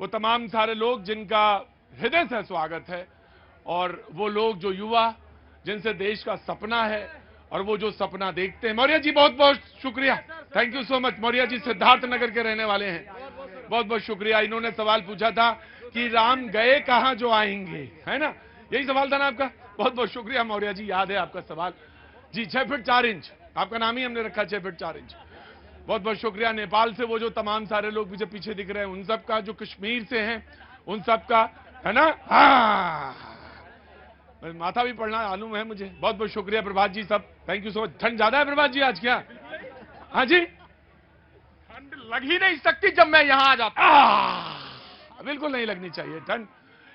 वो तमाम सारे लोग जिनका हृदय से स्वागत है, और वो लोग जो युवा जिनसे देश का सपना है और वो जो सपना देखते हैं। मौर्य जी बहुत बहुत शुक्रिया, thank you so much. Maurya ji Siddharth Nagar के रहने वाले हैं, बहुत बहुत शुक्रिया। इन्होंने सवाल पूछा था कि राम गए कहां जो आएंगे, है ना, यही सवाल था ना आपका। बहुत बहुत शुक्रिया मौर्य जी, याद है आपका सवाल जी। 6 फीट 4 इंच आपका नाम ही हमने रखा, 6 फीट 4 इंच। बहुत बहुत शुक्रिया। नेपाल से वो जो तमाम सारे लोग मुझे पीछे दिख रहे हैं उन सब का, जो कश्मीर से हैं उन सब का, है ना। हाँ, माथा भी पड़ना मालूम है मुझे। बहुत बहुत शुक्रिया प्रभात जी, सब थैंक यू सो मच। ठंड ज्यादा है प्रभात जी आज क्या? हाँ जी, ठंड लग ही नहीं सकती जब मैं यहां आ जाता। बिल्कुल नहीं लगनी चाहिए ठंड।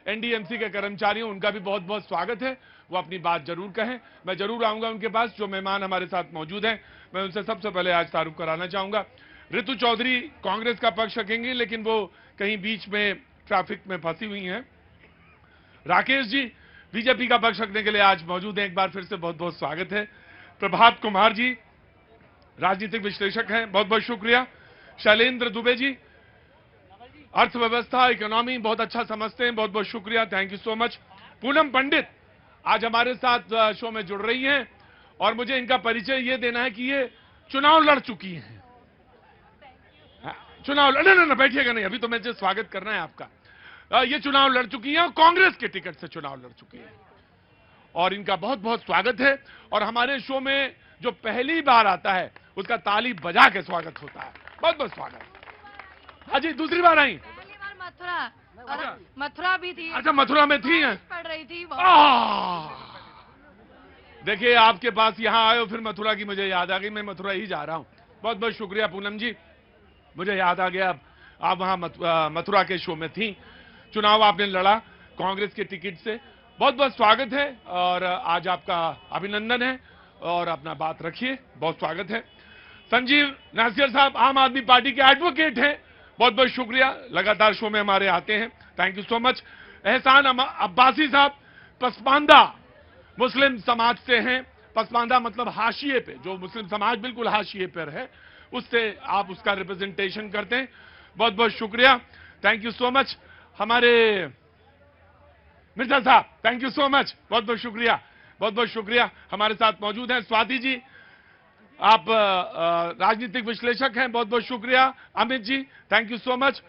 एनडीएमसी के कर्मचारियों, उनका भी बहुत बहुत स्वागत है, वो अपनी बात जरूर कहें, मैं जरूर आऊंगा उनके पास। जो मेहमान हमारे साथ मौजूद हैं मैं उनसे सबसे पहले आज तारुफ कराना चाहूंगा। ऋतु चौधरी कांग्रेस का पक्ष रखेंगी, लेकिन वो कहीं बीच में ट्रैफिक में फंसी हुई हैं। राकेश जी बीजेपी का पक्ष रखने के लिए आज मौजूद हैं, एक बार फिर से बहुत बहुत स्वागत है। प्रभात कुमार जी राजनीतिक विश्लेषक हैं, बहुत बहुत शुक्रिया। शैलेंद्र दुबे जी अर्थव्यवस्था इकोनॉमी बहुत अच्छा समझते हैं, बहुत बहुत शुक्रिया, thank you so much. Poonam Pandit आज हमारे साथ शो में जुड़ रही हैं, और मुझे इनका परिचय ये देना है कि ये चुनाव लड़ चुकी हैं। चुनाव ना बैठिएगा नहीं, अभी तो मुझे स्वागत करना है आपका। ये चुनाव लड़ चुकी हैं और कांग्रेस के टिकट से चुनाव लड़ चुकी हैं, और इनका बहुत बहुत स्वागत है। और हमारे शो में जो पहली बार आता है उसका ताली बजा के स्वागत होता है, बहुत बहुत स्वागत। हाँ जी, दूसरी बार आई, पहली बार मथुरा, मथुरा भी थी। अच्छा, मथुरा में थी हैं, पढ़ रही थी। देखिए आपके पास यहाँ आए हो फिर मथुरा की मुझे याद आ गई, मैं मथुरा ही जा रहा हूँ। बहुत बहुत शुक्रिया पूनम जी, मुझे याद आ गया आप वहां मथुरा के शो में थी। चुनाव आपने लड़ा कांग्रेस के टिकट से, बहुत बहुत स्वागत है, और आज आपका अभिनंदन है, और अपना बात रखिए, बहुत स्वागत है। संजीव नासिर साहब आम आदमी पार्टी के एडवोकेट हैं, बहुत बहुत शुक्रिया, लगातार शो में हमारे आते हैं, थैंक यू सो मच। एहसान अब्बासी साहब पसमानदा मुस्लिम समाज से हैं, पसमानदा मतलब हाशिए पे, जो मुस्लिम समाज बिल्कुल हाशिए पर है, उससे आप उसका रिप्रेजेंटेशन करते हैं, बहुत बहुत शुक्रिया, थैंक यू सो मच। हमारे मिर्जा साहब थैंक यू सो मच, बहुत बहुत शुक्रिया, बहुत बहुत शुक्रिया। हमारे साथ मौजूद हैं स्वाति जी, आप राजनीतिक विश्लेषक हैं, बहुत बहुत शुक्रिया। Amit ji thank you so much,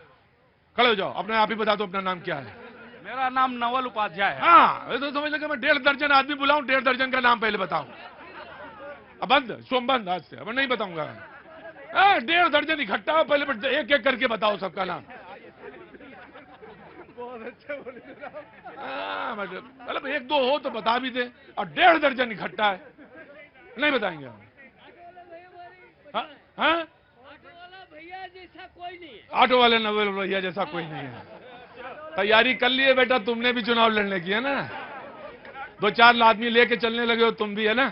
खड़े हो जाओ, अपने आप ही बता दो अपना नाम क्या है। मेरा नाम नवल उपाध्याय है। हाँ, तो समझ लगा मैं 1.5 दर्जन आदमी बुलाऊं, 1.5 दर्जन का नाम पहले बताऊं। अब बंद, सोम बंद आज से, अब नहीं बताऊंगा। 1.5 दर्जन इकट्ठा हो, पहले एक एक करके बताओ सबका नाम। बहुत अच्छे बोले मतलब 1-2 हो तो बता भी दे, और 1.5 दर्जन इकट्ठा है, नहीं बताएंगे हम। हाँ, ऑटो वाला भैया जैसा कोई नहीं है। ऑटो वाले नवल भैया जैसा कोई नहीं है। तैयारी कर लिए बेटा, तुमने भी चुनाव लड़ने की है ना, 2-4 आदमी लेके चलने लगे हो तुम भी, है ना।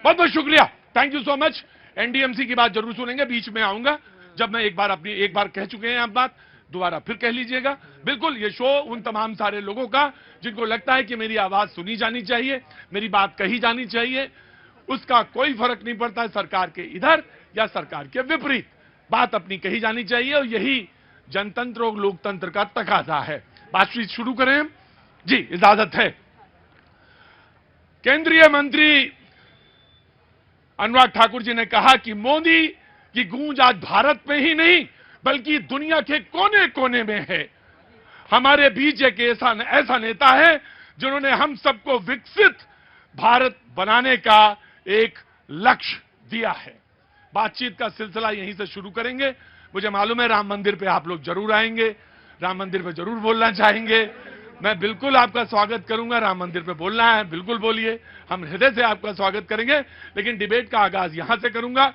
बहुत बहुत शुक्रिया, thank you so much. NDMC की बात जरूर सुनेंगे, बीच में आऊंगा जब मैं एक बार कह चुके हैं आप बात, दोबारा फिर कह लीजिएगा। बिल्कुल ये शो उन तमाम सारे लोगों का जिनको लगता है कि मेरी आवाज सुनी जानी चाहिए, मेरी बात कही जानी चाहिए, उसका कोई फर्क नहीं पड़ता है सरकार के इधर या सरकार के विपरीत, बात अपनी कही जानी चाहिए, और यही जनतंत्र और लोकतंत्र का तकाजा है। बातचीत शुरू करें जी, इजाजत है। केंद्रीय मंत्री अनुराग ठाकुर जी ने कहा कि मोदी की गूंज आज भारत में ही नहीं बल्कि दुनिया के कोने कोने में है। हमारे बीच एक ऐसा नेता है जिन्होंने हम सबको विकसित भारत बनाने का एक लक्ष्य दिया है। बातचीत का सिलसिला यहीं से शुरू करेंगे। मुझे मालूम है राम मंदिर पे आप लोग जरूर आएंगे, राम मंदिर पे जरूर बोलना चाहेंगे, मैं बिल्कुल आपका स्वागत करूंगा। राम मंदिर पे बोलना है बिल्कुल बोलिए, हम हृदय से आपका स्वागत करेंगे, लेकिन डिबेट का आगाज यहां से करूंगा।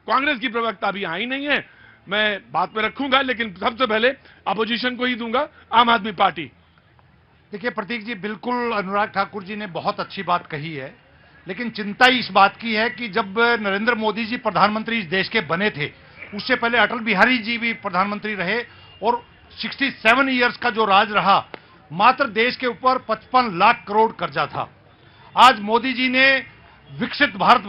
कांग्रेस की प्रवक्ता अभी आई नहीं है, मैं बात में रखूंगा, लेकिन सबसे पहले अपोजिशन को ही दूंगा, आम आदमी पार्टी। देखिए प्रतीक जी, बिल्कुल अनुराग ठाकुर जी ने बहुत अच्छी बात कही है, लेकिन चिंता इस बात की है कि जब नरेंद्र मोदी जी प्रधानमंत्री इस देश के बने थे, उससे पहले अटल बिहारी जी भी प्रधानमंत्री रहे, और 67 इयर्स का जो राज रहा, मात्र देश के ऊपर 55 लाख करोड़ कर्जा था। आज मोदी जी ने विकसित भारत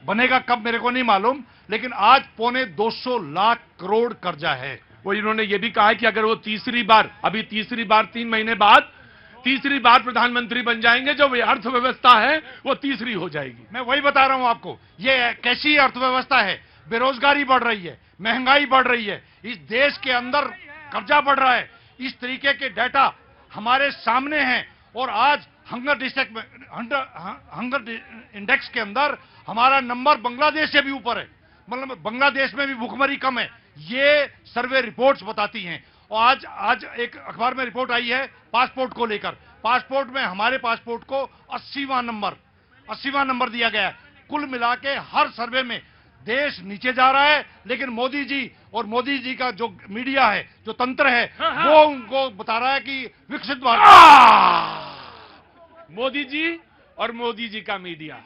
बनेगा कब मेरे को नहीं मालूम, लेकिन आज 225 लाख करोड़ कर्जा है वो इन्होंने ये भी कहा है कि अगर वो तीसरी बार 3 महीने बाद तीसरी बार प्रधानमंत्री बन जाएंगे, जो अर्थव्यवस्था है वो तीसरी हो जाएगी। मैं वही बता रहा हूं आपको, ये कैसी अर्थव्यवस्था है। बेरोजगारी बढ़ रही है, महंगाई बढ़ रही है, इस देश के अंदर कर्जा बढ़ रहा है। इस तरीके के डेटा हमारे सामने हैं। और आज हंगर इंडेक्स के अंदर हमारा नंबर बांग्लादेश से भी ऊपर है। मतलब बांग्लादेश में भी भुखमरी कम है, ये सर्वे रिपोर्ट्स बताती हैं। और आज एक अखबार में रिपोर्ट आई है पासपोर्ट को लेकर। पासपोर्ट में हमारे पासपोर्ट को 80वां नंबर दिया गया है। कुल मिला के हर सर्वे में देश नीचे जा रहा है, लेकिन मोदी जी और मोदी जी का जो मीडिया है, जो तंत्र है, वो उनको बता रहा है कि विकसित भारत। मोदी जी और मोदी जी का मीडिया।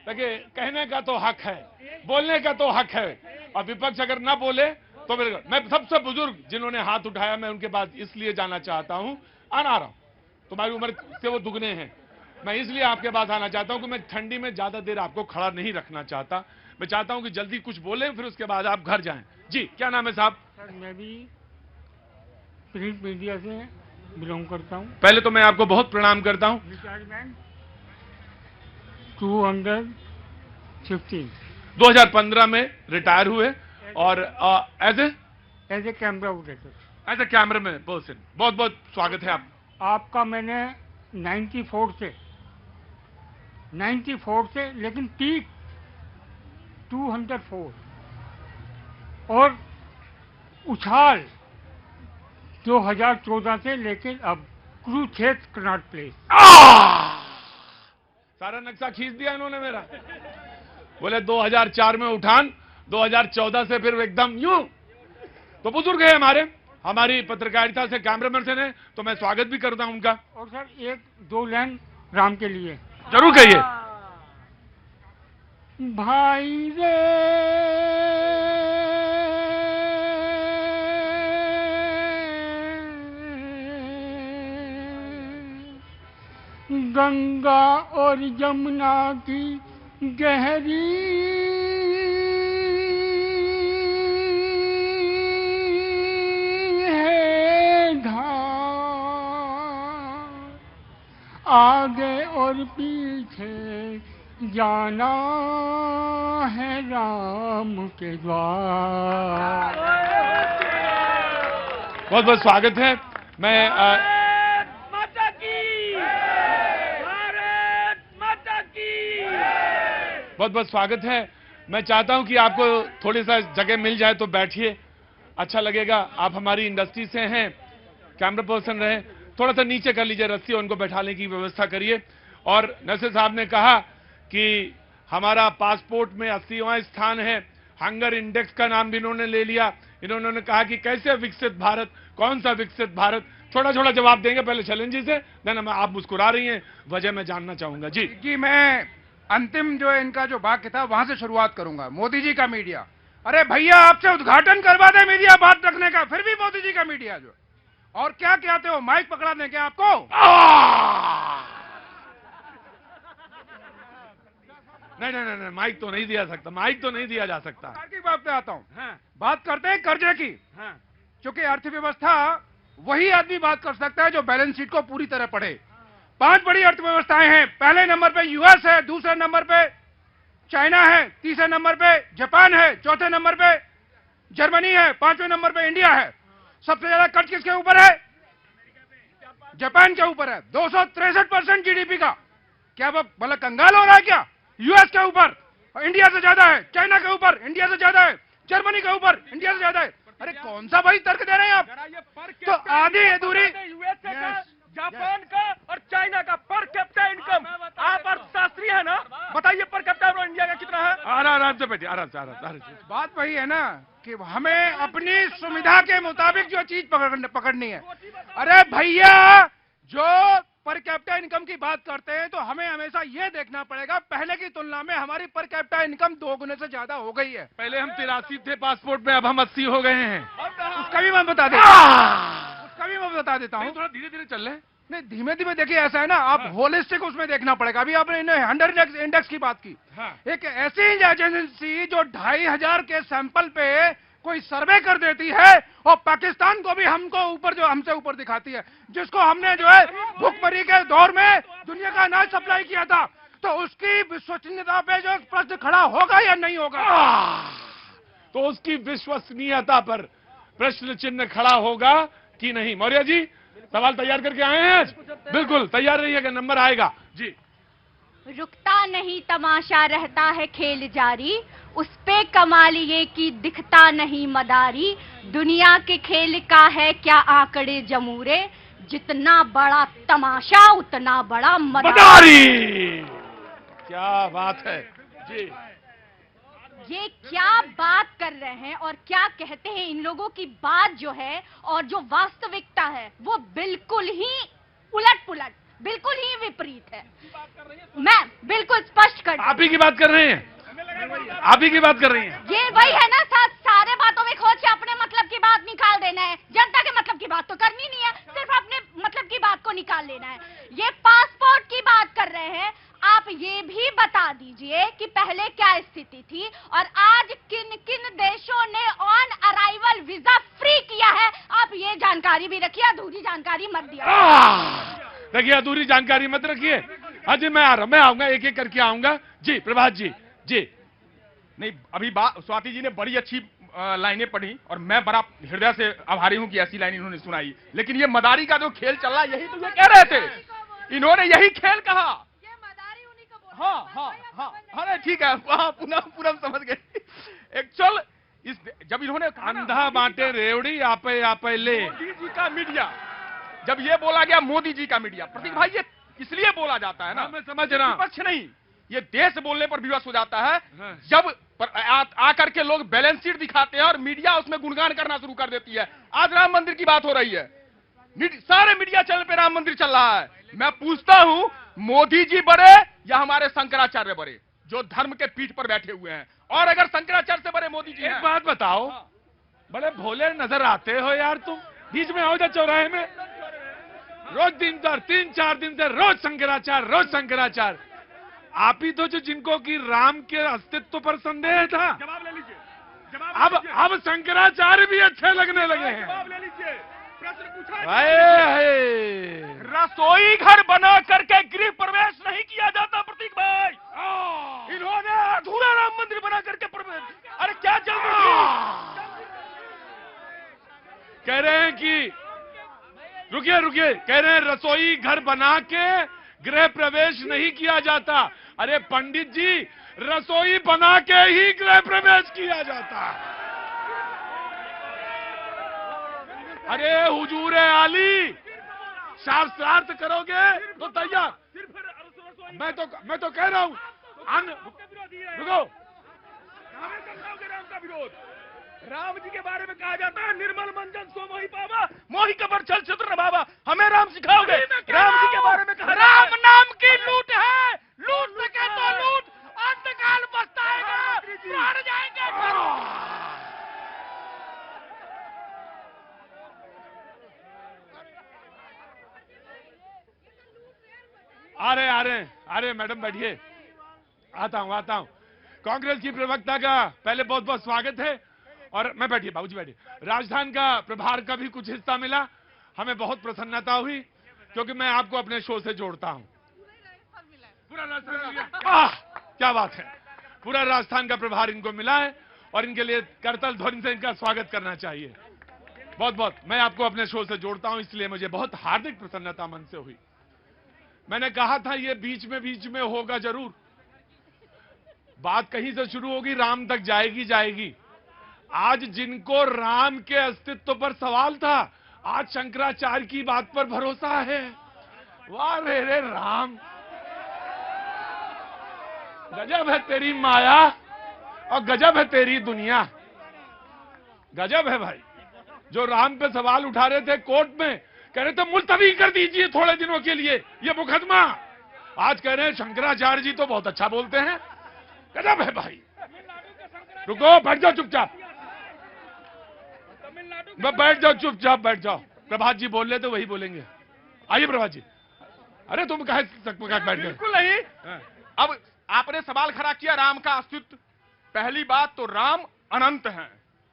देखिए, कहने का तो हक है, बोलने का तो हक है, और विपक्ष अगर ना बोले तो मैं सबसे बुजुर्ग जिन्होंने हाथ उठाया, मैं उनके पास इसलिए जाना चाहता हूं। आना रहा हूं, तुम्हारी उम्र से वो दुगने हैं। मैं इसलिए आपके पास आना चाहता हूं कि मैं ठंडी में ज्यादा देर आपको खड़ा नहीं रखना चाहता। मैं चाहता हूं कि जल्दी कुछ बोलें, फिर उसके बाद आप घर जाएं। जी, क्या नाम है साहब? सर, मैं भी प्रिंट मीडिया से बिलोंग करता हूँ। पहले तो मैं आपको बहुत प्रणाम करता हूं। रिटायरमेंट 215 2015 में रिटायर हुए और as a camera operator. A cameraman person. बहुत बहुत स्वागत है आपका। मैंने 94 से लेकिन पीक 204 और उछाल 2014 से लेकर अब कुरुक्षेत्र कनॉट प्लेस। सारा नक्शा खींच दिया इन्होंने मेरा। बोले 2004 में उठान, 2014 से फिर एकदम यूं। तो बुजुर्ग है हमारी पत्रकारिता से, कैमरामैन से ने, तो मैं स्वागत भी करता हूं उनका। और सर 1-2 लाइन राम के लिए जरूर कहिए। भाई रे गंगा और यमुना की गहरी है धार, आगे और पीछे जाना है राम के द्वार। बहुत बहुत स्वागत है। मैं माता की, भारत माता की। बहुत बहुत स्वागत है। मैं चाहता हूं कि आपको थोड़ी सा जगह मिल जाए तो बैठिए, अच्छा लगेगा। आप हमारी इंडस्ट्री से हैं, कैमरा पर्सन रहे, थोड़ा सा नीचे कर लीजिए रस्सी, उनको बैठाने की व्यवस्था करिए। और नसीर साहब ने कहा कि हमारा पासपोर्ट में 80वां स्थान है। हंगर इंडेक्स का नाम भी इन्होंने ले लिया। इन्होंने कहा कि कैसे विकसित भारत, कौन सा विकसित भारत। छोटा छोटा जवाब देंगे पहले शैलेंद्र जी से, देन आप मुस्कुरा रही हैं, वजह मैं जानना चाहूंगा। जी, मैं अंतिम जो इनका जो वाक्य था वहां से शुरुआत करूंगा। मोदी जी का मीडिया, अरे भैया आपसे उद्घाटन करवा दे मीडिया बात रखने का, फिर भी मोदी जी का मीडिया जो। और क्या कहते हो, माइक पकड़ा दें क्या आपको? नहीं, माइक तो नहीं दिया सकता, माइक तो नहीं दिया जा सकता। तार्किक बात पे आता हूं। बात करते हैं कर्जे की। क्योंकि अर्थव्यवस्था वही आदमी बात कर सकता है जो बैलेंस शीट को पूरी तरह पढ़े। 5 बड़ी अर्थव्यवस्थाएं हैं। पहले नंबर पे यूएस है, दूसरे नंबर पे चाइना है, तीसरे नंबर पे जापान है, चौथे नंबर पे जर्मनी है, 5वें नंबर पे इंडिया है। सबसे ज्यादा कर्ज किसके ऊपर है? जापान के ऊपर है, 263% जीडीपी का। क्या वो भला कंगाल हो रहा है क्या? यूएस के ऊपर इंडिया से ज्यादा है, चाइना के ऊपर इंडिया से ज्यादा है, जर्मनी के ऊपर इंडिया से ज्यादा है। अरे कौन सा भाई तर्क दे रहे हैं आप? तो आधी अधूरी जापान का और चाइना का पर कैपिटा इनकम, आप अर्थशास्त्री है ना, बताइए पर कैपिटा इंडिया का कितना है? आराम से बैठिए, आराम से। बात वही है ना कि हमें अपनी सुविधा के मुताबिक जो चीज पकड़नी है। अरे भैया, जो पर कैपिटा इनकम की बात करते हैं तो हमें हमेशा ये देखना पड़ेगा पहले की तुलना में हमारी पर कैपिटा इनकम 2 गुने से ज्यादा हो गई है। पहले हम 83 थे पासपोर्ट में, अब हम 80 हो गए हैं। उसका भी मैं बता देता हूँ। थोड़ा धीरे धीरे चल रहे। नहीं, धीमे धीमे देखिए, ऐसा है ना, आप होलिस्टिक उसमें देखना पड़ेगा। अभी आपने 100 इंडेक्स की बात की। एक ऐसी एजेंसी जो 2500 के सैंपल पे कोई सर्वे कर देती है और पाकिस्तान को भी हमसे ऊपर दिखाती है, जिसको हमने जो है भुखमरी के दौर में दुनिया का अनाज सप्लाई किया था, तो उसकी विश्वसनीयता पे जो प्रश्न खड़ा होगा या नहीं होगा? तो उसकी विश्वसनीयता पर प्रश्न चिन्ह खड़ा होगा कि नहीं? मौर्य जी सवाल तैयार करके आए हैं आज? बिल्कुल तैयार रहिएगा, नंबर आएगा जी। रुकता नहीं तमाशा, रहता है खेल जारी, उस पे कमाल ये कि दिखता नहीं मदारी, दुनिया के खेल का है क्या आंकड़े जमूरे, जितना बड़ा तमाशा उतना बड़ा मदारी। क्या बात है जी। ये क्या बात कर रहे हैं और क्या कहते हैं, इन लोगों की बात जो है और जो वास्तविकता है वो बिल्कुल ही उलट पुलट, बिल्कुल ही विपरीत है। मैं बिल्कुल स्पष्ट कर, आप ही की बात कर रहे हैं, आप ही की बात कर रही हैं। ये वही है ना, सारे बातों में खोज के अपने मतलब की बात निकाल देना है। जनता के मतलब की बात तो करनी नहीं है, सिर्फ अपने मतलब की बात को निकाल लेना है। ये पासपोर्ट की बात कर रहे हैं, आप ये भी बता दीजिए कि पहले क्या स्थिति थी और आज किन किन देशों ने ऑन अराइवल वीजा फ्री किया है। आप ये जानकारी भी रखिए, अधूरी जानकारी मत दिया। देखिए, अधूरी जानकारी मत रखिए। हाँ जी, मैं आ रहा हूं, मैं आऊंगा, एक एक करके आऊंगा जी। प्रभात जी जी। नहीं, अभी स्वाति जी ने बड़ी अच्छी लाइनें पढ़ी और मैं बड़ा हृदय से आभारी हूं कि ऐसी लाइन इन्होंने सुनाई। लेकिन ये मदारी का जो खेल चल रहा है, यही तो ये कह रहे थे, इन्होंने यही खेल कहा। हाँ, अरे ठीक है, पूरा समझ गए। एक्चुअल जब इन्होंने अंधा बांटे रेवड़ी आपे ले, मोदी जी का मीडिया, जब ये बोला गया मोदी जी का मीडिया, प्रतीक भाई ये इसलिए बोला जाता है ना, मैं समझ रहा हूं, विपक्ष नहीं, ये देश बोलने पर विवश हो जाता है। जब आकर के लोग बैलेंस शीट दिखाते हैं और मीडिया उसमें गुणगान करना शुरू कर देती है। आज राम मंदिर की बात हो रही है, सारे मीडिया चैनल पे राम मंदिर चल रहा है। मैं पूछता हूं, मोदी जी बड़े या हमारे शंकराचार्य बड़े, जो धर्म के पीठ पर बैठे हुए हैं? और अगर शंकराचार्य से बड़े मोदी जी एक हैं, बात बताओ, बड़े भोले नजर आते हो यार तुम। बीच में आओ जा चौराहे में, रोज 3-4 दिन से रोज शंकराचार्य। आप ही तो जो जिनको कि राम के अस्तित्व पर संदेह था। जवाब ले लीजिए, अब शंकराचार्य भी अच्छे लगने लगे हैं। जवाब ले लीजिए, प्रश्न पूछा। रसोई घर बना करके गृह प्रवेश नहीं किया जाता प्रतीक भाई। इन्होंने अधूरा राम मंदिर बना करके प्रवेश, अरे क्या जल्दी कह रहे हैं कि रुकिए, कह रहे हैं रसोई घर बना के गृह प्रवेश नहीं किया जाता। अरे पंडित जी, रसोई बना के ही गृह प्रवेश किया जाता। अरे हुजूर आली, शास्त्रार्थ करोगे तो तैयार। मैं तो कह रहा हूं, रुको, राम का विरोध। राम जी के बारे में कहा जाता है, निर्मल मंजन सो मोहि पावा, मोहि कबर छल छत्र बाबा। हमें राम सिखाओगे? राम जी के बारे में कहा, राम नाम की लूट है, लूट सके तो लूट, अंतकाल बसताएगा, प्राण जाएंगे। अरे मैडम बैठिए, आता हूं। कांग्रेस की प्रवक्ता का पहले बहुत बहुत स्वागत है। और मैं बैठिए बाबूजी, बैठिए। राजधान का प्रभार का भी कुछ हिस्सा मिला, हमें बहुत प्रसन्नता हुई, क्योंकि मैं आपको अपने शो से जोड़ता हूं। पूरा राजस्थान, क्या बात है, पूरा राजस्थान का प्रभार इनको मिला है और इनके लिए करतल ध्वनि से इनका स्वागत करना चाहिए। बहुत बहुत मैं आपको अपने शो से जोड़ता हूं, इसलिए मुझे बहुत हार्दिक प्रसन्नता मन से हुई। मैंने कहा था ये बीच में होगा जरूर, बात कहीं से शुरू होगी, राम तक जाएगी। आज जिनको राम के अस्तित्व पर सवाल था, आज शंकराचार्य की बात पर भरोसा है। वाह मेरे राम, गजब है तेरी माया और गजब है तेरी दुनिया। गजब है भाई। जो राम पे सवाल उठा रहे थे कोर्ट में, कह रहे थे मुलतवी कर दीजिए थोड़े दिनों के लिए ये मुकदमा, आज कह रहे हैं शंकराचार्य जी तो बहुत अच्छा बोलते हैं। गजब है भाई। रुको, बैठ जाओ चुपचाप, बैठ जाओ चुपचाप, बैठ जाओ। प्रभात जी बोल रहे तो वही बोलेंगे। आइए प्रभात जी। अरे तुम कहे सकपका बैठ गए? बिल्कुल नहीं। अब आपने सवाल खड़ा किया राम का अस्तित्व। पहली बात तो राम अनंत है,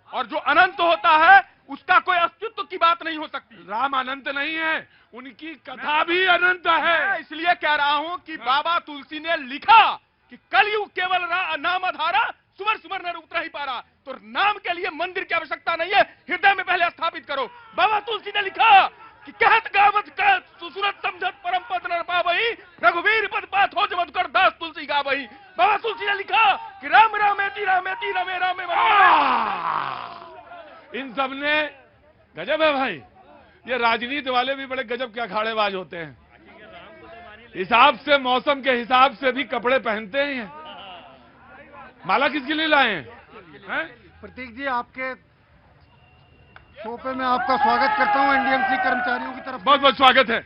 और जो अनंत होता है उसका कोई अस्तित्व की बात नहीं हो सकती। राम अनंत नहीं है, उनकी कथा भी अनंत है। मैं इसलिए कह रहा हूं कि बाबा तुलसी ने लिखा कि कलयुग केवल नाम आधारा, सुमर सुमर न उतरा ही पारा। तो नाम के लिए मंदिर की आवश्यकता नहीं है, हृदय में पहले स्थापित करो। बाबा तुलसी ने लिखा कि कहत गावत कहत सुसुरत समझत परम पद न पावही, रघुवीर पद पात हो जब कर दास तुलसी गावही। बाबा तुलसी ने लिखा कि राम रामेति रामेति रमे रामे इन सब ने गजब है भाई। ये राजनीति वाले भी बड़े गजब के अखाड़ेबाज होते हैं। हिसाब से, मौसम के हिसाब से भी कपड़े पहनते हैं। माला किसके लिए लाए हैं? प्रतीक जी, आपके शो पे मैं आपका स्वागत करता हूं एनडीएमसी कर्मचारियों की तरफ। बहुत बहुत स्वागत है।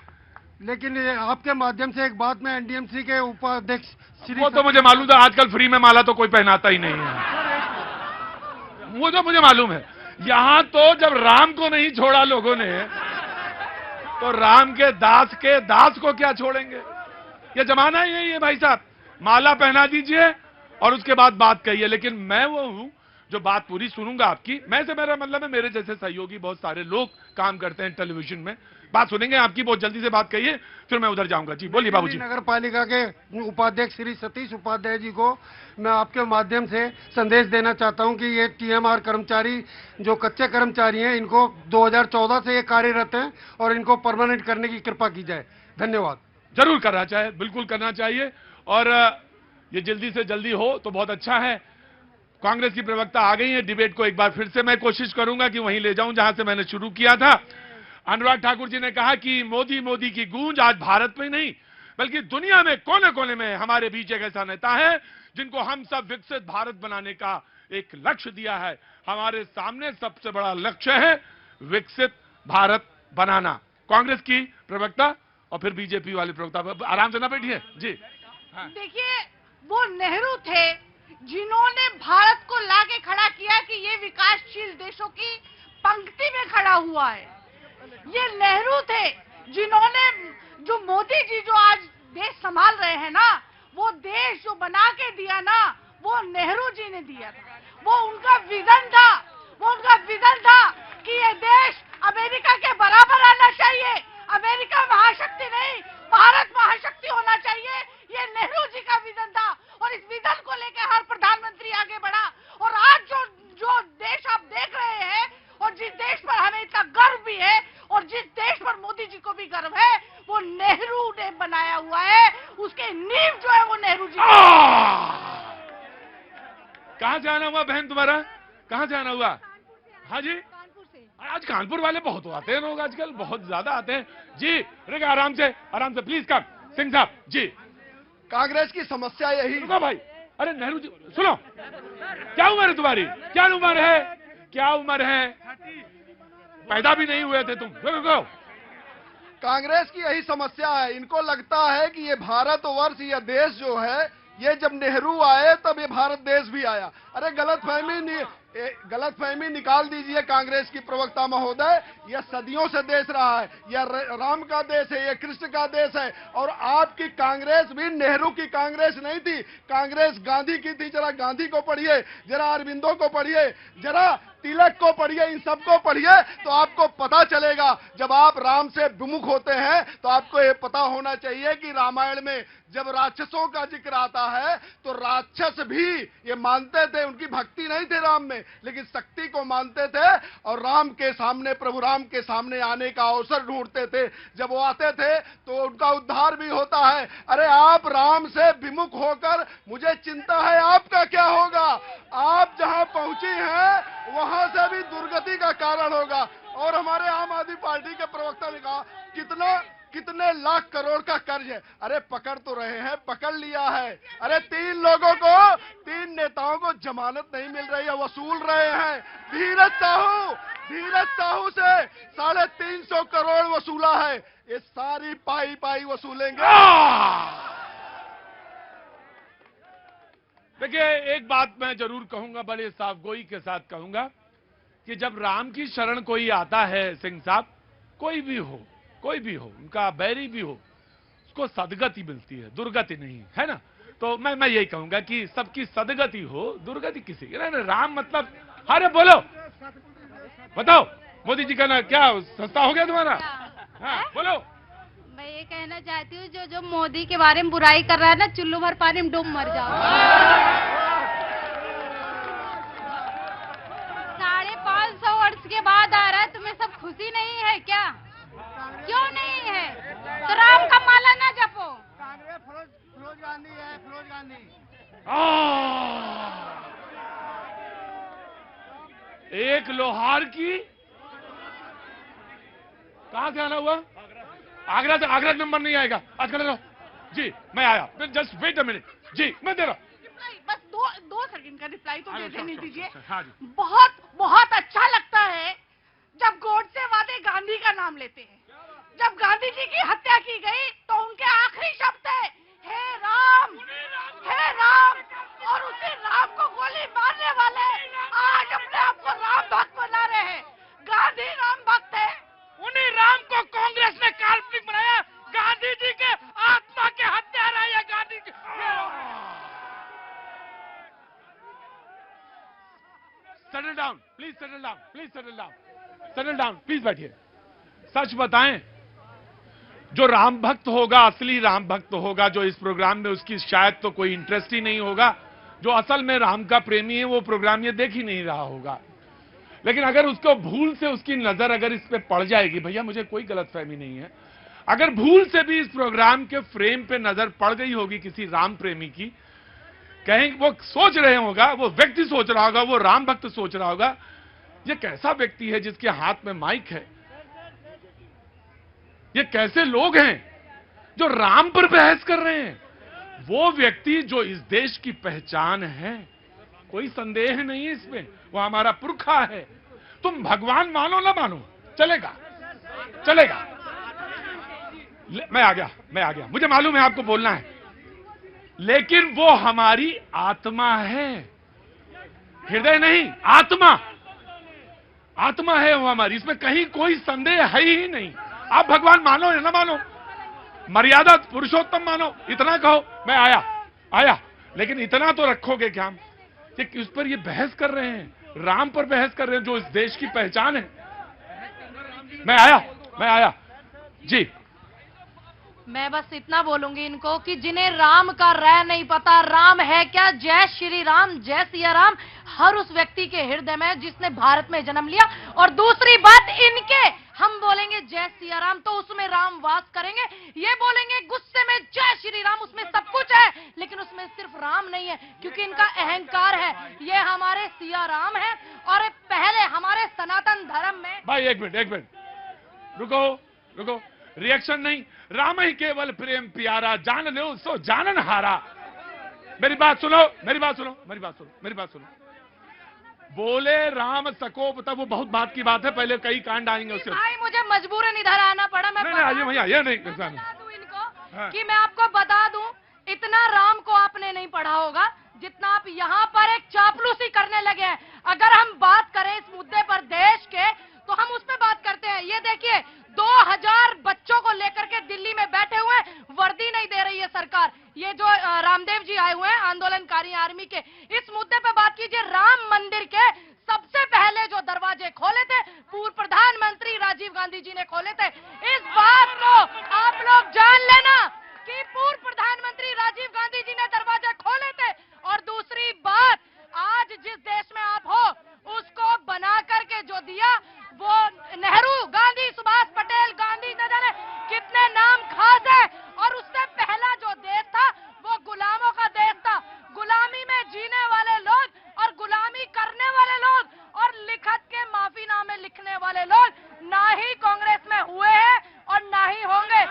लेकिन ये आपके माध्यम से एक बात मैं एनडीएमसी के उपाध्यक्ष श्री वो तो मुझे मालूम था, आजकल फ्री में माला तो कोई पहनाता ही नहीं है, वो तो मुझे मालूम है। यहां तो जब राम को नहीं छोड़ा लोगों ने, तो राम के दास को क्या छोड़ेंगे? ये जमाना ही नहीं है भाई साहब। माला पहना दीजिए और उसके बाद बात कहिए। लेकिन मैं वो हूं जो बात पूरी सुनूंगा आपकी। मैं से मेरा मतलब है, मेरे जैसे सहयोगी बहुत सारे लोग काम करते हैं टेलीविजन में, बात सुनेंगे आपकी। बहुत जल्दी से बात कहिए, फिर मैं उधर जाऊंगा। जी बोलिए बाबूजी। नगर पालिका के उपाध्यक्ष श्री सतीश उपाध्याय जी को मैं आपके माध्यम से संदेश देना चाहता हूं कि ये टीएमआर कर्मचारी जो कच्चे कर्मचारी हैं, इनको 2014 से ये कार्यरत हैं और इनको परमानेंट करने की कृपा की जाए। धन्यवाद। जरूर करना चाहिए, बिल्कुल करना चाहिए, और ये जल्दी से जल्दी हो तो बहुत अच्छा है। कांग्रेस की प्रवक्ता आ गई है, डिबेट को एक बार फिर से मैं कोशिश करूंगा कि वहीं ले जाऊं जहां से मैंने शुरू किया था। अनुराग ठाकुर जी ने कहा कि मोदी मोदी की गूंज आज भारत में नहीं बल्कि दुनिया में कोने कोने में हमारे बीच एक ऐसा नेता है जिनको हम सब विकसित भारत बनाने का एक लक्ष्य दिया है। हमारे सामने सबसे बड़ा लक्ष्य है विकसित भारत बनाना। कांग्रेस की प्रवक्ता और फिर बीजेपी वाले प्रवक्ता, आराम से ना बैठिए जी। देखिए, वो नेहरू थे जिन्होंने भारत को लाके खड़ा किया कि ये विकासशील देशों की पंक्ति में खड़ा हुआ है। ये नेहरू थे जिन्होंने, जो मोदी जी जो आज देश संभाल रहे हैं ना, वो देश जो बना के दिया ना, वो नेहरू जी ने दिया था। वो उनका विजन था कि ये देश अमेरिका के बराबर आना चाहिए। अमेरिका महाशक्ति नहीं, भारत महाशक्ति होना चाहिए। ये नेहरू जी का विजन था और इस विजन को लेकर हर प्रधानमंत्री आगे बढ़ा। और आज जो देश आप देख रहे हैं और जिस देश पर हमें इतना गर्व भी है और जिस देश पर मोदी जी को भी गर्व है, वो नेहरू ने बनाया हुआ है। उसके नींव जो है वो नेहरू जी। कहां जाना हुआ बहन तुम्हारा? कहां जाना हुआ? हाँ जी, कानपुर से। आज कानपुर वाले बहुत आते हैं लोग, आजकल बहुत ज्यादा आते हैं जी। रुको, आराम से प्लीज कम। सिंह साहब जी, कांग्रेस की समस्या यही। रुको भाई, अरे नेहरू जी सुनो, क्या उम्र है तुम्हारी? क्या उम्र है? पैदा भी नहीं हुए थे तुम। रुको, कांग्रेस की यही समस्या है। इनको लगता है कि ये भारतवर्ष, ये देश जो है, ये जब नेहरू आए तब ये भारत देश भी आया। अरे गलतफहमी निकाल दीजिए कांग्रेस की प्रवक्ता महोदय। यह सदियों से देश रहा है, यह राम का देश है, यह कृष्ण का देश है। और आपकी कांग्रेस भी नेहरू की कांग्रेस नहीं थी, कांग्रेस गांधी की थी। जरा गांधी को पढ़िए, जरा अरविंदो को पढ़िए, जरा तिलक को पढ़िए, इन सबको पढ़िए तो आपको पता चलेगा। जब आप राम से विमुख होते हैं तो आपको ये पता होना चाहिए कि रामायण में जब राक्षसों का जिक्र आता है तो राक्षस भी ये मानते थे, उनकी भक्ति नहीं थे राम में, लेकिन शक्ति को मानते थे और राम के सामने, प्रभु राम के सामने आने का अवसर ढूंढते थे। जब वो आते थे तो उनका उद्धार भी होता है। अरे आप राम से विमुख होकर, मुझे चिंता है आपका क्या होगा। आप जहां पहुंची हैं वहां से भी दुर्गति का कारण होगा। और हमारे आम आदमी पार्टी के प्रवक्ता ने कहा कितने लाख करोड़ का कर्ज है। अरे पकड़ तो रहे हैं, पकड़ लिया है। अरे 3 नेताओं को जमानत नहीं मिल रही है, वसूल रहे हैं। धीरज साहू से 350 करोड़ वसूला है। ये सारी पाई वसूलेंगे। देखिए, एक बात मैं जरूर कहूंगा, बड़े साफ गोई के साथ कहूंगा कि जब राम की शरण कोई आता है, सिंह साहब, कोई भी हो, कोई भी हो, उनका बैरी भी हो, उसको सदगति मिलती है, दुर्गति नहीं, है ना। तो मैं यही कहूंगा कि सबकी सदगति हो, दुर्गति किसी की नहीं। राम मतलब, अरे बोलो, बताओ मोदी जी का ना क्या सस्ता हो गया तुम्हारा? हाँ बोलो। मैं ये कहना चाहती हूँ जो मोदी के बारे में बुराई कर रहा है ना, चुल्लू भर पानी में डूब मर जाओ। 550 वर्ष के बाद आ रहा है, तुम्हें सब खुशी नहीं है क्या? क्यों नहीं है? तो राम का माला ना जपो। फिरोज गांधी है, फिरोज गांधी। एक लोहार की कहां से आना हुआ? आगरा से। आगरा नंबर नहीं आएगा आज कर। जी मैं आया, जस्ट वेट अ मिनट। जी मैं दे रहा हूं। बस दो सेकंड का रिप्लाई तो दे देने दीजिए। हाँ जी। बहुत बहुत अच्छा लगता है जब गोडसे वाले गांधी का नाम लेते हैं। जब गांधी जी की हत्या की गई तो उनके आखिरी शब्द थे, हे राम, हे राम। और उसी राम को गोली मारने वाले आज अपने आप को राम भक्त बना रहे हैं। गांधी राम भक्त है। उन्हीं राम को कांग्रेस ने काल्पनिक बनाया। गांधी जी के आत्मा के हत्यारा है Gandhi ji. Settle down please, settle down please, settle down, settle down please, बैठिए। सच बताएं, जो राम भक्त होगा, असली राम भक्त होगा, जो इस प्रोग्राम में उसकी शायद तो कोई इंटरेस्ट ही नहीं होगा, जो असल में राम का प्रेमी है, वो प्रोग्राम ये देख ही नहीं रहा होगा। लेकिन अगर उसको भूल से उसकी नजर अगर इस पे पड़ जाएगी, भैया मुझे कोई गलतफहमी नहीं है, अगर भूल से भी इस प्रोग्राम के फ्रेम पे नजर पड़ गई होगी किसी राम प्रेमी की, कहीं वो सोच रहे होगा, वो व्यक्ति सोच रहा होगा, वो राम भक्त सोच रहा होगा, ये कैसा व्यक्ति है जिसके हाथ में माइक है, ये कैसे लोग हैं जो राम पर बहस कर रहे हैं। वो व्यक्ति जो इस देश की पहचान है, कोई संदेह नहीं है इसमें, वो हमारा पुरखा है। तुम भगवान मानो ना मानो, चलेगा चलेगा। मैं आ गया, मुझे मालूम है आपको बोलना है, लेकिन वो हमारी आत्मा है, हृदय नहीं, आत्मा है वो हमारी, इसमें कहीं कोई संदेह है ही नहीं। आप भगवान मानो या ना मानो, मर्यादा पुरुषोत्तम मानो, इतना कहो मैं आया, लेकिन इतना तो रखोगे क्या कि उस पर ये बहस कर रहे हैं, राम पर बहस कर रहे हैं जो इस देश की पहचान है। मैं आया जी। मैं बस इतना बोलूंगी इनको कि जिन्हें राम का रह नहीं पता, राम है क्या, जय श्री राम, जय सिया राम हर उस व्यक्ति के हृदय में जिसने भारत में जन्म लिया। और दूसरी बात, इनके हम बोलेंगे जय सिया राम तो उसमें राम वास करेंगे, ये बोलेंगे गुस्से में जय श्री राम, उसमें सब कुछ है लेकिन उसमें सिर्फ राम नहीं है, क्योंकि इनका अहंकार है। ये हमारे सिया राम है और पहले हमारे सनातन धर्म में। भाई एक मिनट रुको, रिएक्शन नहीं। राम ही केवल प्रेम प्यारा, जान लो सो जानन हारा। मेरी बात सुनो। बोले राम सकोप, तब वो बहुत बात की बात है, पहले कई कांड आएंगे उसके। भाई मुझे मजबूरन इधर आना पड़ा। मैं नहीं भैया, ये नहीं बता दूं इनको कि मैं आपको बता दूं, इतना राम को आपने नहीं पढ़ा होगा जितना आप यहाँ पर एक चापलूसी करने लगे हैं। अगर हम बात करें इस मुद्दे पर देश के, तो हम उस पर बात करते हैं। ये देखिए 2000 बच्चों को लेकर के दिल्ली में बैठे हुए, वर्दी नहीं दे रही है सरकार। ये जो रामदेव जी आए हुए हैं आंदोलनकारी आर्मी के, इस मुद्दे पे बात कीजिए। राम मंदिर के सबसे पहले जो दरवाजे खोले थे पूर्व प्रधानमंत्री राजीव गांधी जी ने खोले थे। इस बात को आप लोग जान लेना कि पूर्व प्रधानमंत्री राजीव गांधी जी ने दरवाजे खोले थे। और दूसरी बात, आज जिस देश में आप हो उसको बना करके जो दिया वो नेहरू, गांधी, सुभाष पटेल, गांधी न जाने कितने नाम खास है। और उससे पहला जो देश था वो गुलामों का देश था, गुलामी में जीने वाले लोग और गुलामी करने वाले लोग और लिखत के माफीनामे लिखने वाले लोग ना ही कांग्रेस में हुए हैं और ना ही होंगे।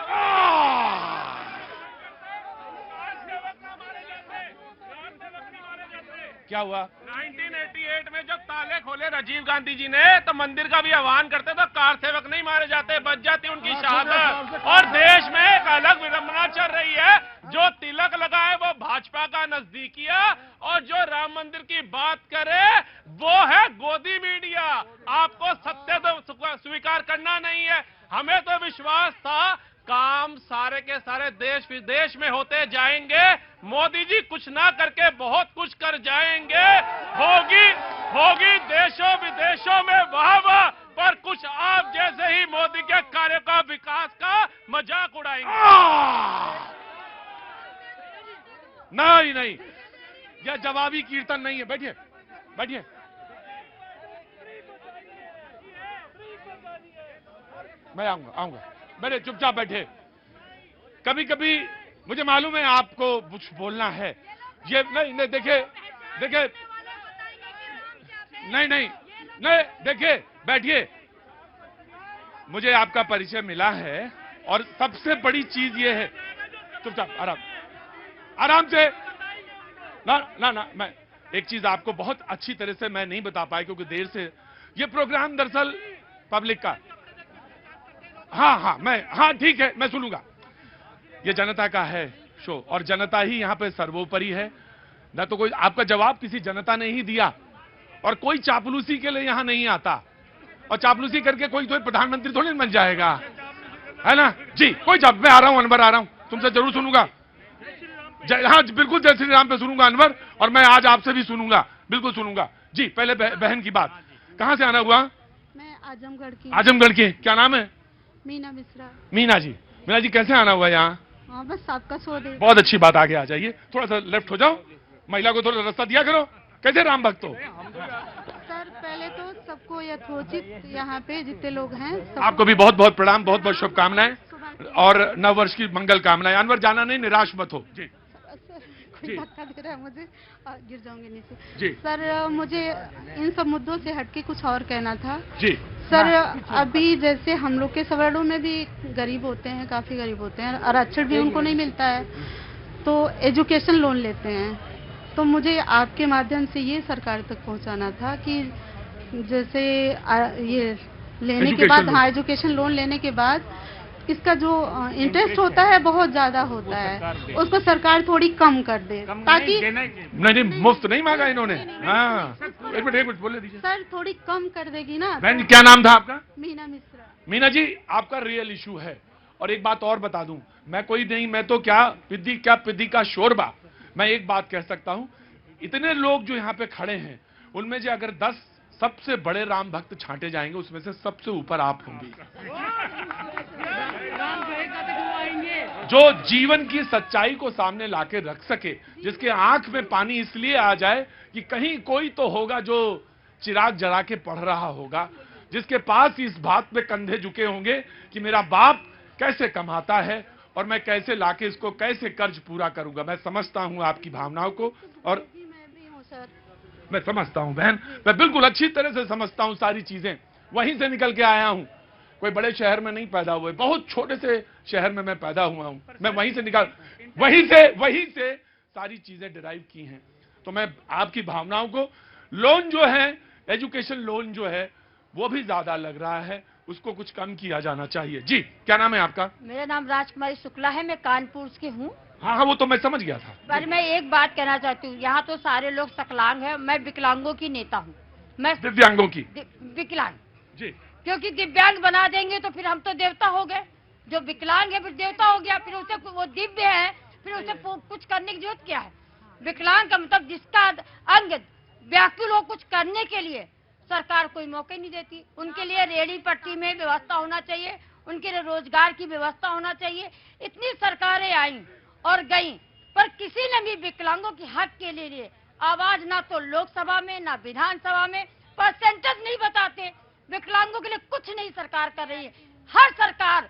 क्या हुआ? 1988 में जब ताले खोले राजीव गांधी जी ने, तो मंदिर का भी आह्वान करते तो कार सेवक नहीं मारे जाते, बच जाती उनकी शहादत। और देश में एक अलग विडंबना चल रही है, जो तिलक लगा है वो भाजपा का नजदीकिया, और जो राम मंदिर की बात करे वो है गोदी मीडिया। आपको सत्य तो स्वीकार करना नहीं है। हमें तो विश्वास था काम सारे के सारे देश विदेश में होते जाएंगे, मोदी जी कुछ ना करके बहुत कुछ कर जाएंगे। होगी देशों विदेशों में वाह, पर कुछ आप जैसे ही मोदी के कार्य का विकास का मजाक उड़ाएंगे। नहीं, यह जवाबी कीर्तन नहीं है। बैठिए। मैं आऊंगा। मेरे चुपचाप बैठे। कभी कभी मुझे मालूम है आपको कुछ बोलना है। ये नहीं देखिए नहीं देखिए, बैठिए। मुझे आपका परिचय मिला है और सबसे बड़ी चीज ये है, चुपचाप आराम से ना मैं एक चीज आपको बहुत अच्छी तरह से मैं नहीं बता पाया क्योंकि देर से ये प्रोग्राम दरअसल पब्लिक का। हाँ ठीक है, मैं सुनूंगा। ये जनता का है शो और जनता ही यहाँ पे सर्वोपरि है। ना तो कोई आपका जवाब किसी जनता ने ही दिया और कोई चापलूसी के लिए यहाँ नहीं आता और चापलूसी करके कोई प्रधानमंत्री थोड़ी बन जाएगा, है ना जी। कोई जब मैं आ रहा हूँ अनवर, आ रहा हूँ, तुमसे जरूर सुनूंगा। हाँ बिल्कुल, जय श्री राम पे सुनूंगा अनवर, और मैं आज आपसे भी सुनूंगा, बिल्कुल सुनूंगा जी। पहले बहन की बात, कहां से आना हुआ? मैं आजमगढ़ की। क्या नाम है? मीना मिश्रा। मीना जी कैसे आना हुआ यहाँ? बस आपका शो देख। बहुत अच्छी बात, आगे आ जाइए, थोड़ा सा लेफ्ट हो जाओ, महिला को थोड़ा रास्ता दिया करो। कैसे राम भक्त हो? सर पहले तो सबको यथोचित यहाँ पे जितने लोग हैं आपको भी बहुत बहुत प्रणाम, बहुत बहुत शुभकामनाएं और नववर्ष की मंगल कामनाएं। अनवर जाना नहीं, निराश मत हो जी। कोई धक्का दे रहा है मुझे, गिर जाऊंगे नीचे जी। सर मुझे इन सब मुद्दों से हटके कुछ और कहना था जी। सर अभी जैसे हम लोग के सवर्णों में भी गरीब होते हैं, काफी गरीब होते हैं, आरक्षण भी उनको नहीं मिलता है, तो एजुकेशन लोन लेते हैं। तो मुझे आपके माध्यम से ये सरकार तक पहुंचाना था कि जैसे ये लेने के बाद, हाँ एजुकेशन लोन लेने के बाद इसका जो इंटरेस्ट होता है बहुत ज्यादा होता है, उसको सरकार थोड़ी कम कर दे ताकि नहीं मुफ्त नहीं मांगा इन्होंने। हाँ एक मिनट बोले दीजिए। सर थोड़ी कम कर देगी ना। बहन क्या नाम था आपका? मीना मिश्रा। मीना जी आपका रियल इशू है। और एक बात और बता दूं, मैं कोई नहीं, मैं तो क्या पिद्दी का शोरबा। मैं एक बात कह सकता हूं, इतने लोग जो यहाँ पे खड़े हैं उनमें से अगर 10 सबसे बड़े राम भक्त छांटे जाएंगे उसमें से सबसे ऊपर आप होंगी, जो जीवन की सच्चाई को सामने लाके रख सके, जिसके आंख में पानी इसलिए आ जाए कि कहीं कोई तो होगा जो चिराग जला के पढ़ रहा होगा, जिसके पास इस बात पे कंधे झुके होंगे कि मेरा बाप कैसे कमाता है और मैं कैसे लाके इसको कैसे कर्ज पूरा करूंगा। मैं समझता हूं आपकी भावनाओं को और मैं समझता हूं बहन, मैं बिल्कुल अच्छी तरह से समझता हूं सारी चीजें। वहीं से निकल के आया हूं, कोई बड़े शहर में नहीं पैदा हुए, बहुत छोटे से शहर में मैं पैदा हुआ हूं। मैं वहीं से सारी चीजें डिराइव की हैं। तो मैं आपकी भावनाओं को, लोन जो है, एजुकेशन लोन जो है वो भी ज्यादा लग रहा है, उसको कुछ कम किया जाना चाहिए। जी क्या नाम है आपका? मेरा नाम राजकुमारी शुक्ला है, मैं कानपुर की हूँ। हाँ वो तो मैं समझ गया था। पर मैं एक बात कहना चाहती हूँ, यहाँ तो सारे लोग सकलांग हैं, मैं विकलांगों की नेता हूँ। मैं दिव्यांगों की विकलांग जी, क्योंकि दिव्यांग बना देंगे तो फिर हम तो देवता हो गए। जो विकलांग है फिर देवता हो गया, फिर उसे वो दिव्य है, फिर उसे कुछ करने की जरूरत क्या है? विकलांग का मतलब जिसका अंग व्याकुल हो कुछ करने के लिए, सरकार कोई मौके नहीं देती। उनके लिए रेहड़ी पट्टी में व्यवस्था होना चाहिए, उनके लिए रोजगार की व्यवस्था होना चाहिए। इतनी सरकारें आई और गई, पर किसी ने भी विकलांगों के हक के लिए आवाज ना तो लोकसभा में ना विधानसभा में, परसेंटेज नहीं बताते। विकलांगों के लिए कुछ नहीं सरकार कर रही है, हर सरकार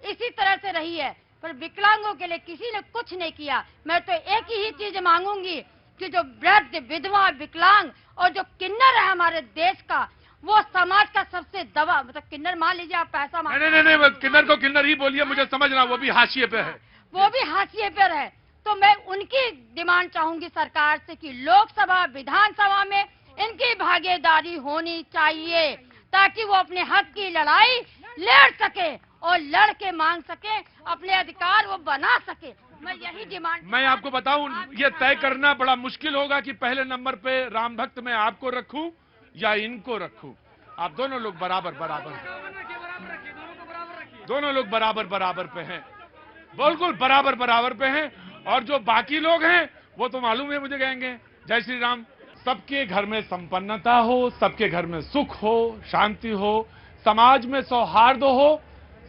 इसी तरह से रही है, पर विकलांगों के लिए किसी ने कुछ नहीं किया। मैं तो एक ही चीज मांगूंगी कि जो वृद्ध, विधवा, विकलांग और जो किन्नर है हमारे देश का, वो समाज का सबसे दवा, मतलब किन्नर मान लीजिए आप पैसा नहीं, किन्नर को किन्नर ही बोलिए, मुझे समझ रहा, वो भी हाशिए पे है, वो भी हाशिए पर है। तो मैं उनकी डिमांड चाहूंगी सरकार से कि लोकसभा, विधानसभा में इनकी भागीदारी होनी चाहिए, ताकि वो अपने हक की लड़ाई लड़ सके और लड़ के मांग सके, अपने अधिकार वो बना सके। मैं यही डिमांड। मैं आपको बताऊं, ये तय करना बड़ा मुश्किल होगा कि पहले नंबर पे राम भक्त मैं आपको रखूं या इनको रखूं? आप दोनों लोग बराबर बराबर हैं। दोनों लोग बराबर बराबर पे हैं, बिल्कुल बराबर बराबर पे हैं। और जो बाकी लोग हैं वो तो मालूम है मुझे, कहेंगे जय श्री राम। सबके घर में संपन्नता हो, सबके घर में सुख हो, शांति हो, समाज में सौहार्द हो,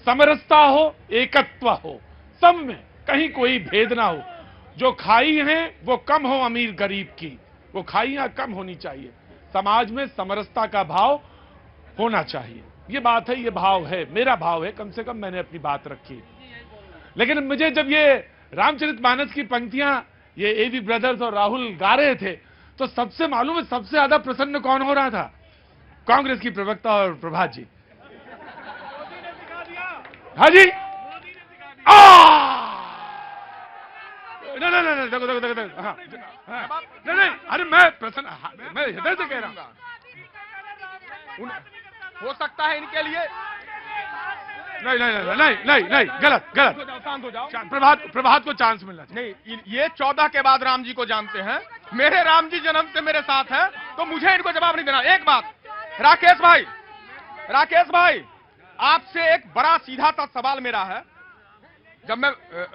समरसता हो, एकत्व हो, सब में कहीं कोई भेद ना हो। जो खाई हैं वो कम हो अमीर गरीब की, वो खाइयां कम होनी चाहिए। समाज में समरसता का भाव होना चाहिए। ये बात है, ये भाव है, मेरा भाव है, कम से कम मैंने अपनी बात रखी। लेकिन मुझे जब ये रामचरितमानस की पंक्तियां ये एवी ब्रदर्स और राहुल गा रहे थे तो सबसे मालूम है सबसे ज्यादा प्रसन्न कौन हो रहा था? कांग्रेस की प्रवक्ता और प्रभात जी। हाँ जी, नहीं, देखो, हाँ, नहीं, अरे मैं प्रसन्न, मैं हृदय से कह रहा हूँ। हो सकता है इनके लिए नहीं, गलत। शांत हो जाओ। प्रभात को चांस मिलना चाहिए। नहीं, ये 14 के बाद राम जी को जानते हैं। मेरे राम जी जन्म से मेरे साथ हैं, तो मुझे इनको जवाब नहीं देना। एक बात, राकेश भाई, आपसे एक बड़ा सीधा सा सवाल मेरा है। जब मैं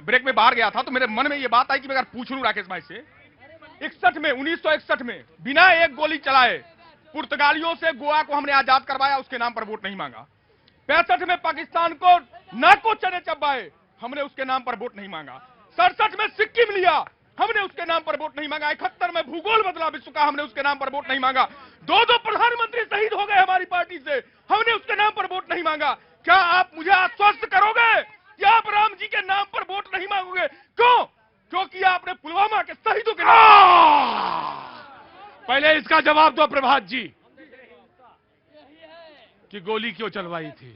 ब्रेक में बाहर गया था तो मेरे मन में ये बात आई कि मैं अगर पूछ लूं राकेश भाई से, 1961 में बिना एक गोली चलाए पुर्तगालियों से गोवा को हमने आजाद करवाया, उसके नाम पर वोट नहीं मांगा। 65 में पाकिस्तान को नाको चने चबाए, हमने उसके नाम पर वोट नहीं मांगा। 67 में सिक्किम लिया, हमने उसके नाम पर वोट नहीं मांगा। 71 में भूगोल बदला विश्व का, हमने उसके नाम पर वोट नहीं मांगा। दो प्रधानमंत्री शहीद हो गए हमारी पार्टी से, हमने उसके नाम पर वोट नहीं मांगा। क्या आप मुझे आश्वस्त करोगे कि आप राम जी के नाम पर वोट नहीं मांगोगे? क्यों? क्योंकि आपने पुलवामा के शहीदों के पहले इसका जवाब दो प्रभात जी कि गोली क्यों चलवाई थी।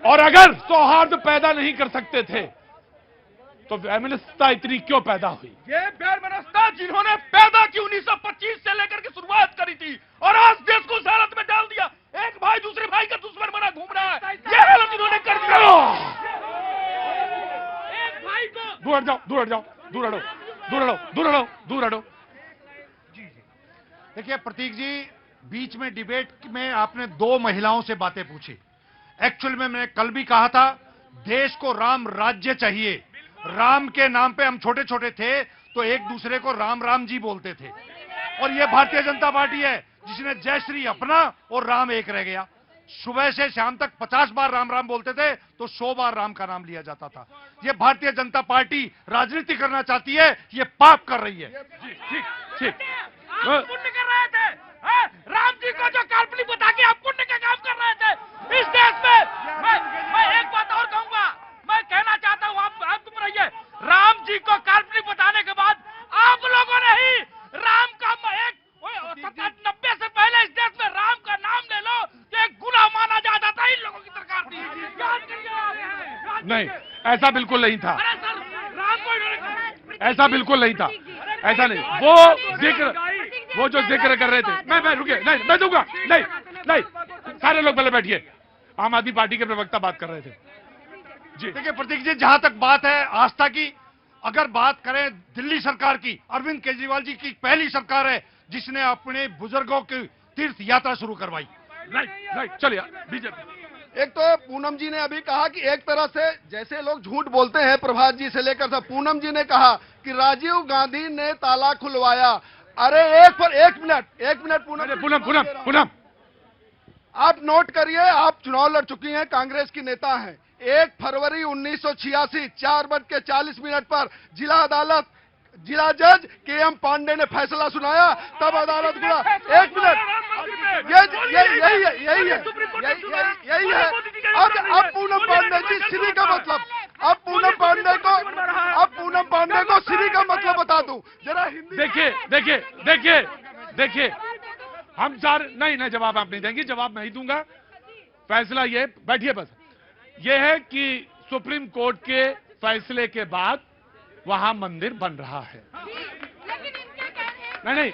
और अगर सौहार्द पैदा नहीं कर सकते थे तो वैमनस्यता इतनी क्यों पैदा हुई? ये वैमनस्यता जिन्होंने पैदा की 1925 से लेकर के शुरुआत करी थी और आज देश को उस हालत में डाल दिया। एक भाई दूसरे भाई का दुश्मन बना घूम रहा है, ये हालत इन्होंने कर दिया। एक भाई को दूर हटो। देखिए प्रतीक जी, बीच में डिबेट में आपने 2 महिलाओं से बातें पूछी। एक्चुअल में मैंने कल भी कहा था, देश को राम राज्य चाहिए। राम के नाम पे हम छोटे छोटे थे तो एक दूसरे को राम राम जी बोलते थे, और ये भारतीय जनता पार्टी है जिसने जय श्री अपना और राम एक रह गया। सुबह से शाम तक 50 बार राम राम बोलते थे तो 100 बार राम का नाम लिया जाता था। ये भारतीय जनता पार्टी राजनीति करना चाहती है, ये पाप कर रही है। ठीक। आप पुण्य कर रहे थे, राम जी को जो काल्पनिक बता के आप पुण्य का काम कर रहे थे इस देश में। मैं एक बात और कहूंगा, मैं कहना चाहता हूं, आप चुप रहिए। राम जी को काल्पनिक बताने के बाद आप लोगों ने ही राम का 90 से पहले इस देश में राम का नाम ले लो तो एक गुनाह माना जाता था। इन लोगों की सरकार थी, याद करिए। नहीं, ऐसा बिल्कुल नहीं था। अरे सर, राम को ऐसा बिल्कुल नहीं था, ऐसा नहीं। वो जो जिक्र कर रहे थे, मैं रुकिए, नहीं मैं दूंगा, नहीं, सारे लोग पहले बैठिए। आम आदमी पार्टी के प्रवक्ता बात कर रहे थे जी। देखिए प्रतीक जी, जहां तक बात है आस्था की, अगर बात करें दिल्ली सरकार की, अरविंद केजरीवाल जी की पहली सरकार है जिसने अपने बुजुर्गों की तीर्थ यात्रा शुरू करवाई। राइट, चलिए बीजेपी। एक तो पूनम जी ने अभी कहा कि एक तरह से जैसे लोग झूठ बोलते हैं, प्रभात जी से लेकर था, पूनम जी ने कहा कि राजीव गांधी ने ताला खुलवाया। अरे एक मिनट पूनम, आप नोट करिए, आप चुनाव लड़ चुकी हैं, कांग्रेस की नेता हैं। 1 फरवरी 1986 4:40 पर जिला जज के.एम. पांडे ने फैसला सुनाया, तब अदालत खुला। 1 मिनट, यही है। अब पूनम पांडे जी श्री का मतलब, अब पूनम पांडे को श्री का मतलब बता दूं जरा हिंदी। देखिए, हम सारे नहीं जवाब आप नहीं देंगे, जवाब मैं ही दूंगा। फैसला ये, बैठिए बस, ये है कि सुप्रीम कोर्ट के फैसले के बाद वहां मंदिर बन रहा है। नहीं,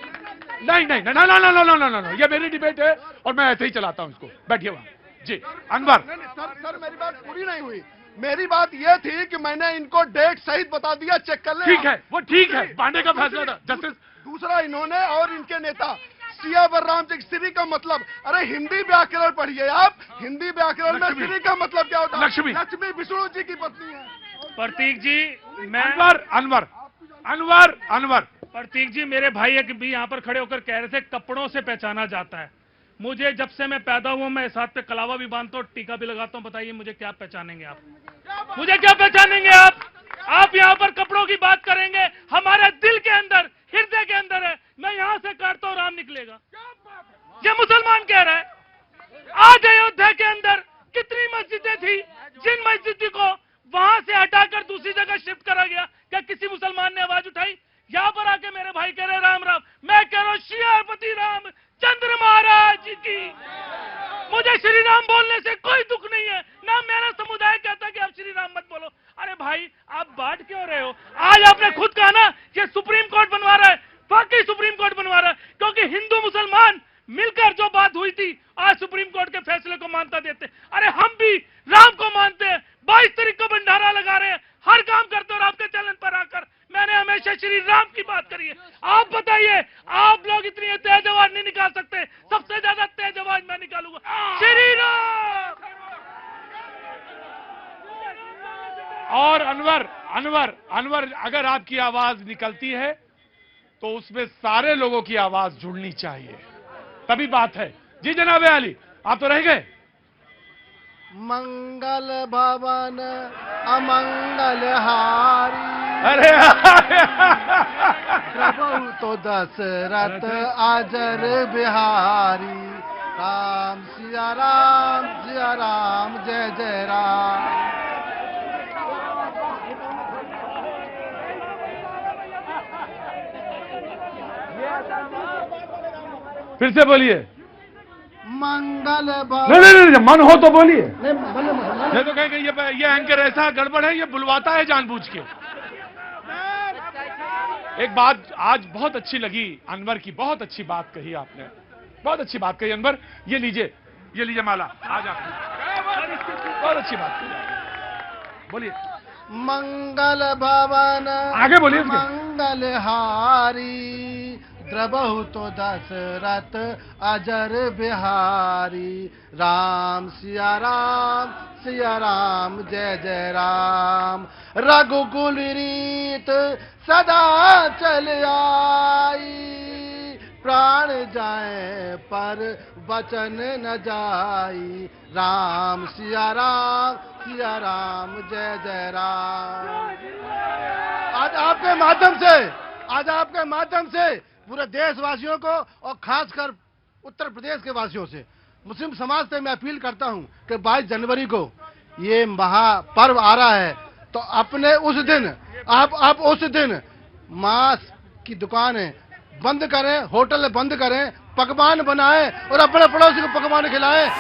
ये मेरी डिबेट है और मैं ऐसे ही चलाता हूं इसको। बैठिए वहां, जी अनवर, नहीं, सर मेरी बात पूरी नहीं हुई। मेरी बात यह थी कि मैंने इनको डेट सहित बता दिया, चेक कर ले। ठीक है, वो ठीक है, पांडे का फैसला था जस्टिस। दूसरा, इन्होंने और इनके नेता सिया बलराम जी, श्री का मतलब, अरे हिंदी व्याकरण पढ़िए आप, हिंदी व्याकरण में श्री का मतलब क्या होता है? लक्ष्मी। लक्ष्मी विष्णु जी की पत्नी है। प्रतीक जी, मैं अनवर अनवर अनवर अनवर प्रतीक जी, मेरे भाई एक भी यहाँ पर खड़े होकर कह रहे थे कपड़ों से पहचाना जाता है। मुझे जब से मैं पैदा हुआ मैं इस हाथ पे कलावा भी बांधता हूँ, टीका भी लगाता हूँ। बताइए मुझे क्या पहचानेंगे आप? मुझे क्या पहचानेंगे आप? आप यहाँ पर कपड़ों की बात करेंगे, हमारे दिल के अंदर, हृदय के अंदर है। मैं यहाँ से काटता हूँ, राम निकलेगा। ये मुसलमान कह रहा है। आज अयोध्या के अंदर कितनी मस्जिदें थी, जिन मस्जिद को वहां से हटाकर दूसरी जगह शिफ्ट करा गया, क्या किसी मुसलमान ने आवाज उठाई? यहाँ पर आके मेरे भाई कह रहे राम राम, मैं कह रहा हूँ श्रीपति रामचंद्र महाराज की। मुझे श्री राम बोलने से कोई दुख नहीं है, ना मेरा समुदाय कहता कि आप श्री राम मत बोलो। अरे भाई, आप बांट क्यों रहे हो? आज आपने खुद कहा ना कि सुप्रीम कोर्ट बनवा रहा है, वाकई सुप्रीम कोर्ट बनवा रहा है, क्योंकि हिंदू मुसलमान मिलकर जो बात हुई थी आज सुप्रीम कोर्ट के फैसले को मानता देते। अरे हम भी राम को मानते हैं, 22 तारीख को भंडारा लगा रहे हैं, हर काम करते, और आपके चैनल पर आकर मैंने हमेशा श्री राम की बात करी है। आप बताइए, आप लोग इतनी तेज आवाज नहीं निकाल सकते, सबसे ज्यादा तेज आवाज मैं निकालूंगा, श्री राम। और अनवर अनवर अनवर अगर आपकी आवाज निकलती है तो उसमें सारे लोगों की आवाज जुड़नी चाहिए, तभी बात है। जी जनाब अली, आप तो रह गए। मंगल भवन अमंगल हारी, अरे प्रभु तो दशरथ अजर बिहारी, राम सिया राम जय जय राम। फिर से बोलिए। मंगल नहीं, मन हो तो बोलिए। नहीं तो कहेंगे ये एंकर ऐसा गड़बड़ है, ये बुलवाता है जानबूझ के। एक बात आज बहुत अच्छी लगी अनवर की, बहुत अच्छी बात कही आपने, बहुत अच्छी बात कही अनवर। ये लीजिए माला, आज आप बहुत अच्छी बात कही आपने, बोलिए। मंगल भवन आगे बोलिए। मंगल हारी, द्रबहु तो दशरथ अजर बिहारी, राम सिया राम जय जय राम। रघुकुल रीत सदा चल आई, प्राण जाए पर वचन न जाई, राम सिया राम जय जय राम। आज आपके माध्यम से पूरे देशवासियों को और खासकर उत्तर प्रदेश के वासियों से, मुस्लिम समाज से मैं अपील करता हूं कि 22 जनवरी को ये महापर्व आ रहा है, तो अपने उस दिन आप उस दिन मांस की दुकानें बंद करें, होटल बंद करें, पकवान बनाएं और अपने पड़ोसी को पकवान खिलाएं।